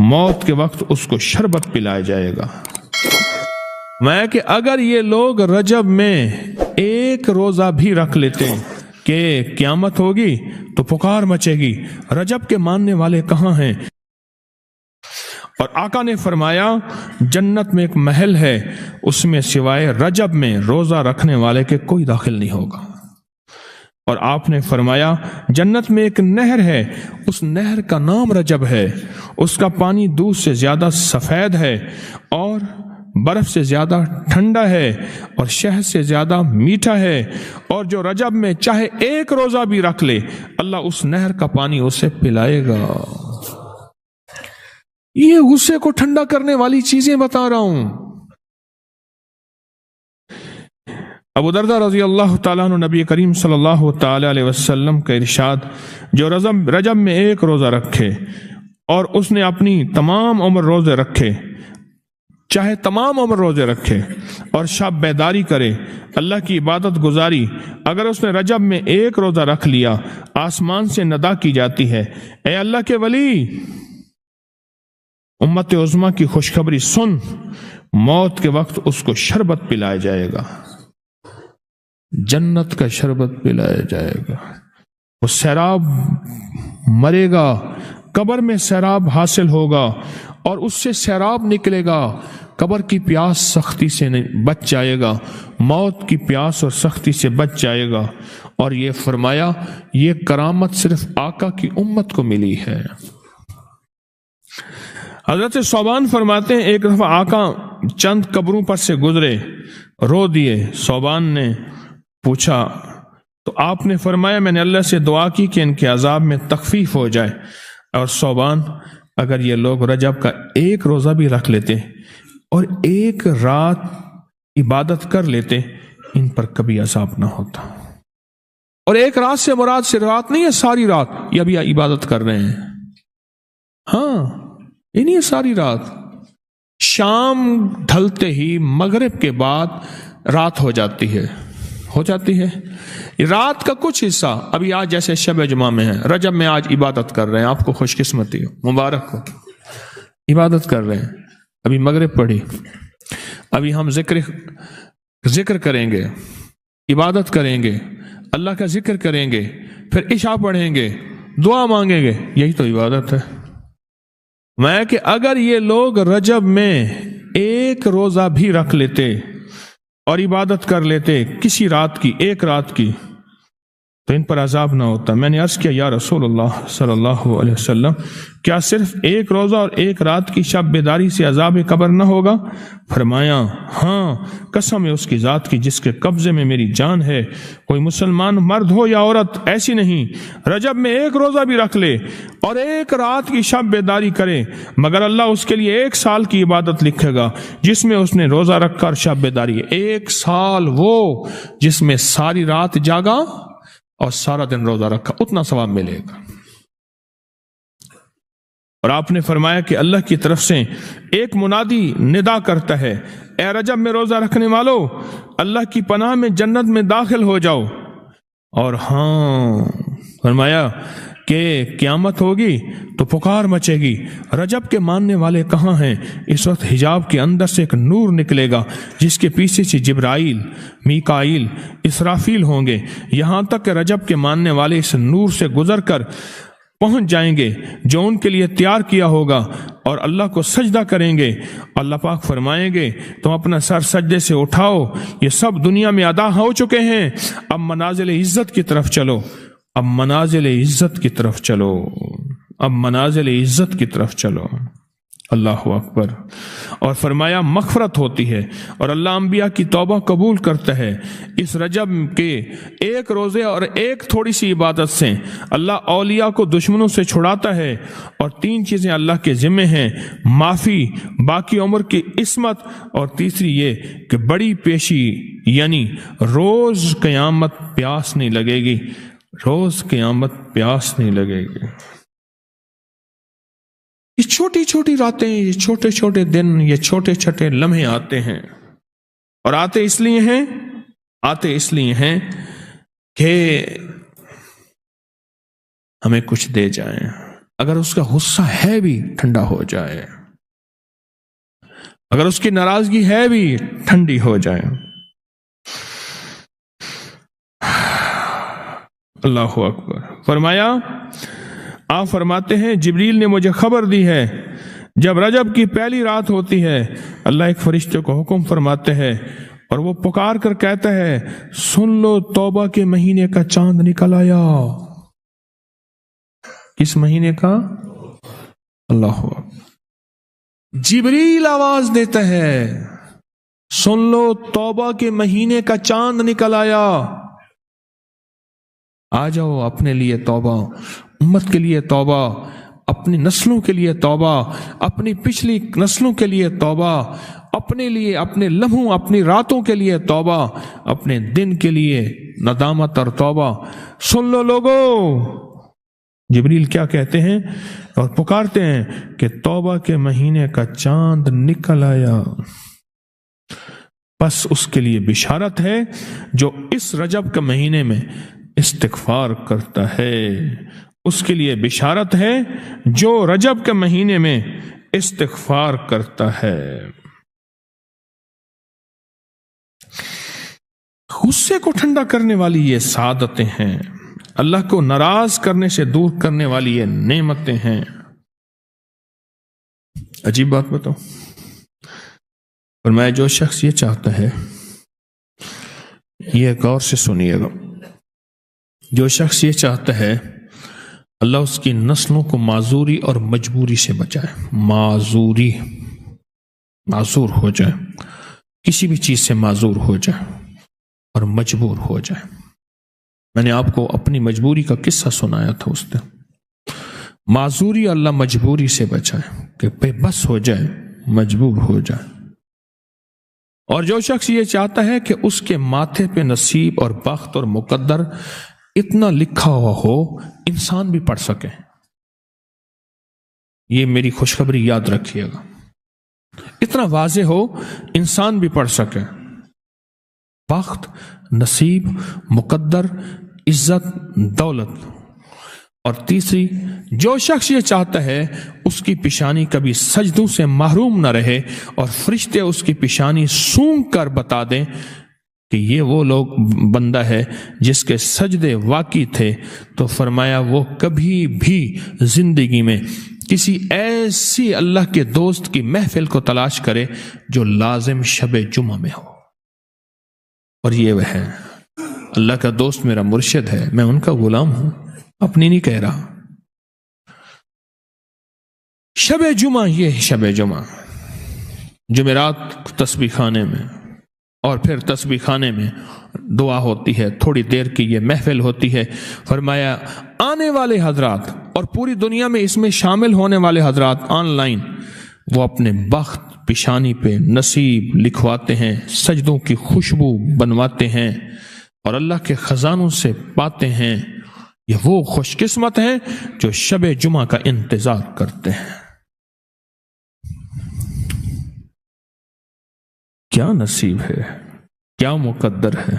موت کے وقت اس کو شربت پلایا جائے گا۔ میں کہ اگر یہ لوگ رجب میں ایک روزہ بھی رکھ لیتے کہ قیامت ہوگی تو پکار مچے گی، رجب کے ماننے والے کہاں ہیں؟ اور آقا نے فرمایا جنت میں ایک محل ہے، اس میں سوائے رجب میں روزہ رکھنے والے کے کوئی داخل نہیں ہوگا۔ اور آپ نے فرمایا جنت میں ایک نہر ہے، اس نہر کا نام رجب ہے، اس کا پانی دودھ سے زیادہ سفید ہے اور برف سے زیادہ ٹھنڈا ہے اور شہد سے زیادہ میٹھا ہے، اور جو رجب میں چاہے ایک روزہ بھی رکھ لے اللہ اس نہر کا پانی اسے پلائے گا۔ یہ غصے کو ٹھنڈا کرنے والی چیزیں بتا رہا ہوں۔ ابو درداء رضی اللہ تعالیٰ عنہ نبی کریم صلی اللہ تعالیٰ علیہ وسلم کا ارشاد، جو رجب میں ایک روزہ رکھے اور اس نے اپنی تمام عمر روزے رکھے، چاہے تمام عمر روزے رکھے اور شب بیداری کرے، اللہ کی عبادت گزاری، اگر اس نے رجب میں ایک روزہ رکھ لیا آسمان سے ندا کی جاتی ہے، اے اللہ کے ولی، امت عظمیٰ کی خوشخبری سن، موت کے وقت اس کو شربت پلایا جائے گا، جنت کا شربت پلایا جائے گا، وہ سیراب مرے گا، قبر میں سیراب حاصل ہوگا اور اس سے سیراب نکلے گا، قبر کی پیاس سختی سے بچ جائے گا، موت کی پیاس اور سختی سے بچ جائے گا۔ اور یہ فرمایا یہ کرامت صرف آقا کی امت کو ملی ہے۔ حضرت ثوبان فرماتے ہیں ایک دفعہ آقا چند قبروں پر سے گزرے، رو دیے۔ ثوبان نے پوچھا تو آپ نے فرمایا میں نے اللہ سے دعا کی کہ ان کے عذاب میں تخفیف ہو جائے، اور ثوبان اگر یہ لوگ رجب کا ایک روزہ بھی رکھ لیتے اور ایک رات عبادت کر لیتے ان پر کبھی عذاب نہ ہوتا۔ اور ایک رات سے مراد صرف رات نہیں ہے، ساری رات یہ ابھی عبادت کر رہے ہیں، ہاں یہ نہیں ہے ساری رات، شام ڈھلتے ہی مغرب کے بعد رات ہو جاتی ہے رات کا کچھ حصہ ابھی آج جیسے شب جمعہ میں ہے، رجب میں آج عبادت کر رہے ہیں، آپ کو خوش قسمتی ہو، مبارک ہو، عبادت کر رہے ہیں، ابھی مغرب پڑھی، ابھی ہم ذکر کریں گے، عبادت کریں گے، اللہ کا ذکر کریں گے، پھر عشاء پڑھیں گے، دعا مانگیں گے، یہی تو عبادت ہے۔ میں کہ اگر یہ لوگ رجب میں ایک روزہ بھی رکھ لیتے اور عبادت کر لیتے کسی رات کی، ایک رات کی، تو ان پر عذاب نہ ہوتا۔ میں نے عرض کیا یا رسول اللہ صلی اللہ علیہ وسلم، کیا صرف ایک روزہ اور ایک رات کی شب بیداری سے عذاب قبر نہ ہوگا؟ فرمایا ہاں، قسم ہے اس کی ذات کی جس کے قبضے میں میری جان ہے، کوئی مسلمان مرد ہو یا عورت ایسی نہیں رجب میں ایک روزہ بھی رکھ لے اور ایک رات کی شب بیداری کرے مگر اللہ اس کے لیے 1 سال کی عبادت لکھے گا جس میں اس نے روزہ رکھا اور شب بیداری۔ 1 سال وہ جس میں ساری رات جاگا اور سارا دن روزہ رکھا، اتنا ثواب ملے گا۔ اور آپ نے فرمایا کہ اللہ کی طرف سے ایک منادی ندا کرتا ہے، اے رجب میں روزہ رکھنے والو، اللہ کی پناہ میں جنت میں داخل ہو جاؤ۔ اور ہاں فرمایا کہ قیامت ہوگی تو پکار مچے گی، رجب کے ماننے والے کہاں ہیں؟ اس وقت حجاب کے اندر سے ایک نور نکلے گا جس کے پیچھے سے جبرائیل، میکائیل، اسرافیل ہوں گے، یہاں تک کہ رجب کے ماننے والے اس نور سے گزر کر پہنچ جائیں گے جو ان کے لیے تیار کیا ہوگا اور اللہ کو سجدہ کریں گے۔ اللہ پاک فرمائیں گے تم اپنا سر سجدے سے اٹھاؤ، یہ سب دنیا میں ادا ہو چکے ہیں، اب منازل عزت کی طرف چلو، اب منازل عزت کی طرف چلو، اب منازل عزت کی طرف چلو۔ اللہ اکبر۔ اور فرمایا مغفرت ہوتی ہے اور اللہ انبیاء کی توبہ قبول کرتا ہے۔ اس رجب کے ایک روزے اور ایک تھوڑی سی عبادت سے اللہ اولیاء کو دشمنوں سے چھڑاتا ہے، اور 3 چیزیں اللہ کے ذمہ ہیں، معافی، باقی عمر کی عصمت، اور تیسری یہ کہ بڑی پیشی، یعنی روز قیامت پیاس نہیں لگے گی، روز قیامت پیاس نہیں لگے گی۔ یہ چھوٹی چھوٹی راتیں، یہ چھوٹے چھوٹے دن، یہ چھوٹے چھوٹے لمحے آتے ہیں، اور آتے اس لیے ہیں کہ ہمیں کچھ دے جائیں۔ اگر اس کا غصہ ہے بھی ٹھنڈا ہو جائے، اگر اس کی ناراضگی ہے بھی ٹھنڈی ہو جائے۔ اللہ اکبر۔ فرمایا، آپ فرماتے ہیں جبریل نے مجھے خبر دی ہے جب رجب کی پہلی رات ہوتی ہے اللہ ایک فرشتے کو حکم فرماتے ہیں اور وہ پکار کر کہتا ہے سن لو توبہ کے مہینے کا چاند نکل آیا۔ کس مہینے کا؟ اللہ اکبر۔ جبریل آواز دیتا ہے سن لو توبہ کے مہینے کا چاند نکل آیا، آ جاؤ اپنے لیے توبہ، امت کے لیے توبہ، اپنی نسلوں کے لیے توبہ، اپنی پچھلی نسلوں کے لیے توبہ، اپنے لیے، اپنے لمحوں، اپنی راتوں کے لیے توبہ، اپنے دن کے لیے ندامت اور توبہ۔ سن لو لوگو۔ جبریل کیا کہتے ہیں اور پکارتے ہیں کہ توبہ کے مہینے کا چاند نکل آیا، بس اس کے لیے بشارت ہے جو اس رجب کے مہینے میں استغفار کرتا ہے، اس کے لیے بشارت ہے جو رجب کے مہینے میں استغفار کرتا ہے۔ غصے کو ٹھنڈا کرنے والی یہ سعادتیں ہیں، اللہ کو ناراض کرنے سے دور کرنے والی یہ نعمتیں ہیں۔ عجیب بات بتاؤ، فرمایا جو شخص یہ چاہتا ہے، یہ غور سے سنیے گا، جو شخص یہ چاہتا ہے اللہ اس کی نسلوں کو معذوری اور مجبوری سے بچائے، معذور ہو جائے، کسی بھی چیز سے معذور ہو جائے اور مجبور ہو جائے۔ میں نے آپ کو اپنی مجبوری کا قصہ سنایا تھا، اس دن معذوری اللہ مجبوری سے بچائے کہ بے بس ہو جائے، مجبور ہو جائے۔ اور جو شخص یہ چاہتا ہے کہ اس کے ماتھے پہ نصیب اور بخت اور مقدر اتنا لکھا ہوا ہو انسان بھی پڑھ سکے، یہ میری خوشخبری یاد رکھیے گا، اتنا واضح ہو انسان بھی پڑھ سکے، بخت، نصیب، مقدر، عزت، دولت۔ اور تیسری، جو شخص یہ چاہتا ہے اس کی پیشانی کبھی سجدوں سے محروم نہ رہے اور فرشتے اس کی پیشانی سونگ کر بتا دیں کہ یہ وہ لوگ بندہ ہے جس کے سجدے واقعی تھے، تو فرمایا وہ کبھی بھی زندگی میں کسی ایسی اللہ کے دوست کی محفل کو تلاش کرے جو لازم شب جمعہ میں ہو۔ اور یہ وہ ہے، اللہ کا دوست میرا مرشد ہے، میں ان کا غلام ہوں، اپنی نہیں کہہ رہا۔ شب جمعہ، یہ شب جمعہ، جمعرات تسبیح خانے میں، اور پھر تسبیح خانے میں دعا ہوتی ہے، تھوڑی دیر کی یہ محفل ہوتی ہے۔ فرمایا آنے والے حضرات اور پوری دنیا میں اس میں شامل ہونے والے حضرات آن لائن، وہ اپنے بخت پیشانی پہ نصیب لکھواتے ہیں، سجدوں کی خوشبو بنواتے ہیں اور اللہ کے خزانوں سے پاتے ہیں۔ یہ وہ خوش قسمت ہیں جو شب جمعہ کا انتظار کرتے ہیں۔ کیا نصیب ہے، کیا مقدر ہے۔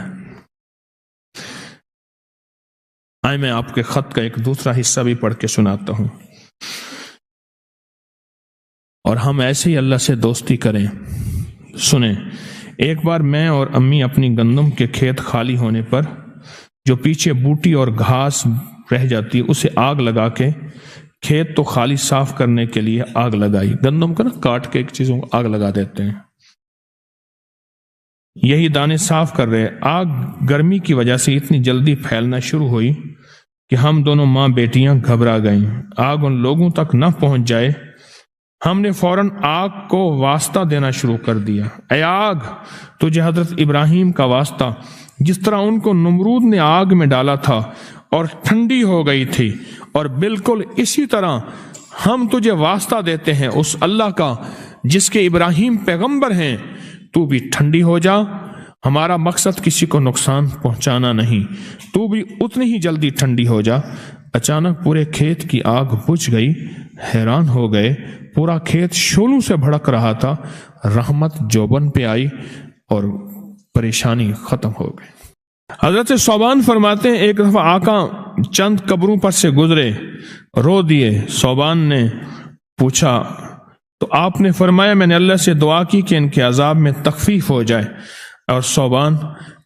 آئے میں آپ کے خط کا ایک دوسرا حصہ بھی پڑھ کے سناتا ہوں، اور ہم ایسے ہی اللہ سے دوستی کریں۔ سنیں، ایک بار میں اور امی اپنی گندم کے کھیت خالی ہونے پر جو پیچھے بوٹی اور گھاس رہ جاتی اسے آگ لگا کے، کھیت تو خالی صاف کرنے کے لیے آگ لگائی، گندم کو نا کاٹ کے ایک چیزوں کو آگ لگا دیتے ہیں، یہی دانے صاف کر رہے، آگ گرمی کی وجہ سے اتنی جلدی پھیلنا شروع ہوئی کہ ہم دونوں ماں بیٹیاں گھبرا گئیں، آگ ان لوگوں تک نہ پہنچ جائے۔ ہم نے فوراً آگ کو واسطہ دینا شروع کر دیا، اے آگ تجھے حضرت ابراہیم کا واسطہ، جس طرح ان کو نمرود نے آگ میں ڈالا تھا اور ٹھنڈی ہو گئی تھی، اور بالکل اسی طرح ہم تجھے واسطہ دیتے ہیں اس اللہ کا جس کے ابراہیم پیغمبر ہیں، تو بھی ٹھنڈی ہو جا، ہمارا مقصد کسی کو نقصان پہنچانا نہیں، تو بھی اتنی ہی جلدی ٹھنڈی ہو جا۔ اچانک پورے کھیت کی آگ بجھ گئی، حیران ہو گئے، پورا کھیت شعلوں سے بھڑک رہا تھا، رحمت جوبن پہ آئی اور پریشانی ختم ہو گئی۔ حضرت صوبان فرماتے ہیں ایک دفعہ آقا چند قبروں پر سے گزرے، رو دیے۔ صوبان نے پوچھا تو آپ نے فرمایا میں نے اللہ سے دعا کی کہ ان کے عذاب میں تخفیف ہو جائے، اور صوبان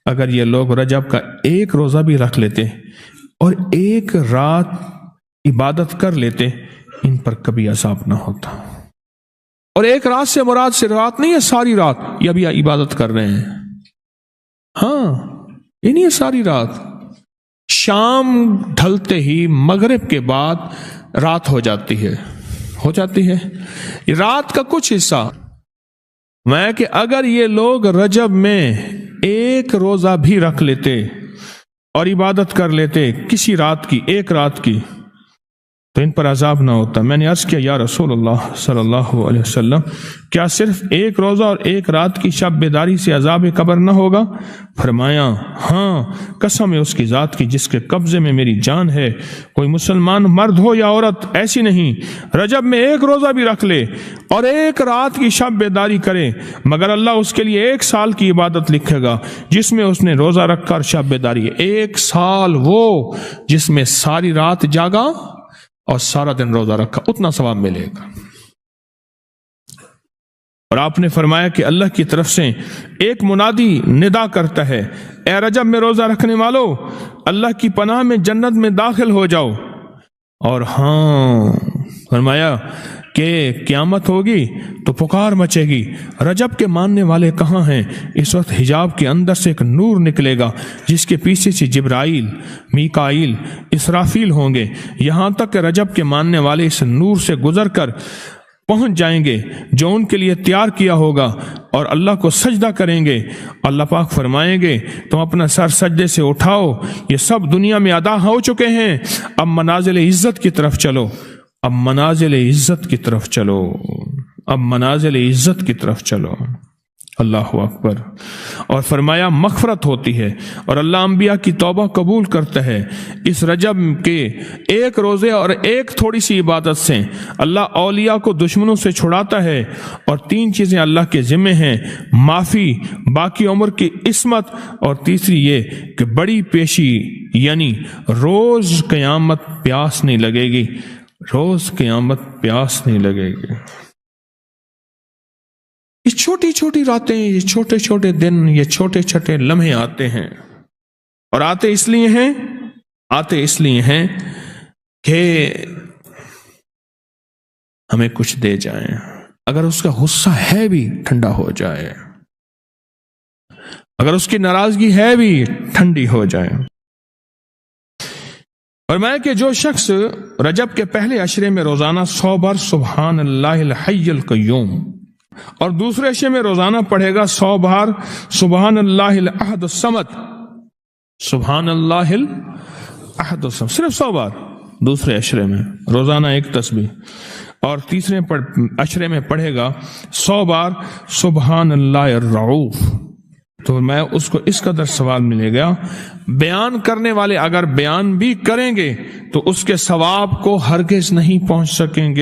اگر یہ لوگ رجب کا ایک روزہ بھی رکھ لیتے اور ایک رات عبادت کر لیتے ان پر کبھی عذاب نہ ہوتا۔ اور ایک رات سے مراد صرف رات نہیں ہے، ساری رات یہ ابھی عبادت کر رہے ہیں، ہاں یہ نہیں ہے ساری رات، شام ڈھلتے ہی مغرب کے بعد رات ہو جاتی ہے رات کا کچھ حصہ میں کہ اگر یہ لوگ رجب میں ایک روزہ بھی رکھ لیتے اور عبادت کر لیتے کسی رات کی، ایک رات کی، تو ان پر عذاب نہ ہوتا۔ میں نے عرض کیا یا رسول اللہ صلی اللہ علیہ وسلم، کیا صرف ایک روزہ اور ایک رات کی شب بیداری سے عذاب قبر نہ ہوگا؟ فرمایا ہاں، قسم ہے اس کی ذات کی جس کے قبضے میں میری جان ہے، کوئی مسلمان مرد ہو یا عورت ایسی نہیں رجب میں ایک روزہ بھی رکھ لے اور ایک رات کی شب بیداری کرے مگر اللہ اس کے لیے 1 سال کی عبادت لکھے گا جس میں اس نے روزہ رکھا اور شب بیداری ہے۔ 1 سال وہ جس میں ساری رات جاگا اور سارا دن روزہ رکھا، اتنا ثواب ملے گا۔ اور آپ نے فرمایا کہ اللہ کی طرف سے ایک منادی ندا کرتا ہے، اے رجب میں روزہ رکھنے والو، اللہ کی پناہ میں جنت میں داخل ہو جاؤ۔ اور ہاں فرمایا کہ قیامت ہوگی تو پکار مچے گی، رجب کے ماننے والے کہاں ہیں؟ اس وقت حجاب کے اندر سے ایک نور نکلے گا جس کے پیچھے سے جبرائیل، میکائیل، اسرافیل ہوں گے، یہاں تک کہ رجب کے ماننے والے اس نور سے گزر کر پہنچ جائیں گے جو ان کے لیے تیار کیا ہوگا اور اللہ کو سجدہ کریں گے۔ اللہ پاک فرمائیں گے تم اپنا سر سجدے سے اٹھاؤ، یہ سب دنیا میں ادا ہو چکے ہیں، اب منازل عزت کی طرف چلو، اب منازل عزت کی طرف چلو، اب منازل عزت کی طرف چلو۔ اللہ اکبر۔ اور فرمایا مغفرت ہوتی ہے اور اللہ انبیاء کی توبہ قبول کرتا ہے۔ اس رجب کے ایک روزے اور ایک تھوڑی سی عبادت سے اللہ اولیاء کو دشمنوں سے چھڑاتا ہے، اور 3 چیزیں اللہ کے ذمہ ہیں، معافی، باقی عمر کی عصمت، اور تیسری یہ کہ بڑی پیشی، یعنی روز قیامت پیاس نہیں لگے گی، روز قیامت پیاس نہیں لگے گی۔ یہ چھوٹی چھوٹی راتیں، یہ چھوٹے چھوٹے دن، یہ چھوٹے چھوٹے لمحے آتے ہیں، اور آتے اس لیے ہیں کہ ہمیں کچھ دے جائیں، اگر اس کا غصہ ہے بھی ٹھنڈا ہو جائے، اگر اس کی ناراضگی ہے بھی ٹھنڈی ہو جائے۔ فرمایا کہ جو شخص رجب کے پہلے عشرے میں روزانہ 100 بار سبحان اللہ الحی القیوم اور دوسرے عشرے میں روزانہ پڑھے گا 100 بار سبحان اللہ الاحد الصمد، سبحان اللہ الاحد الصمد، صرف 100 بار دوسرے عشرے میں روزانہ ایک تسبیح، اور تیسرے عشرے میں پڑھے گا 100 بار سبحان اللہ الرعوف، تو میں اس کو اس قدر ثواب ملے گا۔ بیان کرنے والے اگر بیان بھی کریں گے تو اس کے ثواب کو ہرگز نہیں پہنچ سکیں گے۔